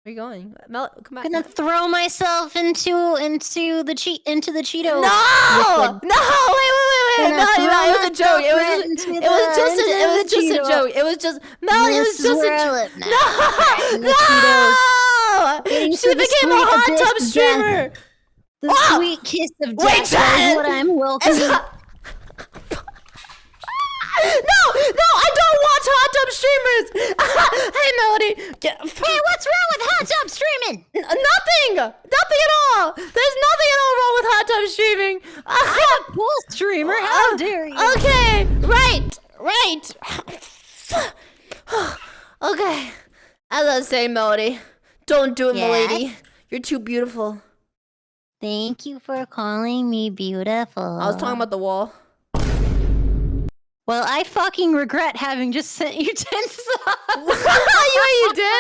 Where are you going? Mel, come back. I'm gonna throw myself into the Cheeto. No! liquid. No! Wait! Melody, it was a joke. It was just a joke. It was just Melody. It was just a joke. No! She became a hot tub streamer. The sweet kiss of death is what I'm welcoming. No, I don't watch hot tub streamers. Hey, Melody. Hey, what's wrong with hot tub streaming? Nothing at all. There's nothing at all wrong with hot tub streaming. I'm a pool streamer. How dare you? Okay, right. Okay. As I was saying, Melody, don't do it, milady. You're too beautiful. Thank you for calling me beautiful. I was talking about the wall. Well, I fucking regret having just sent you 10 subs. You did?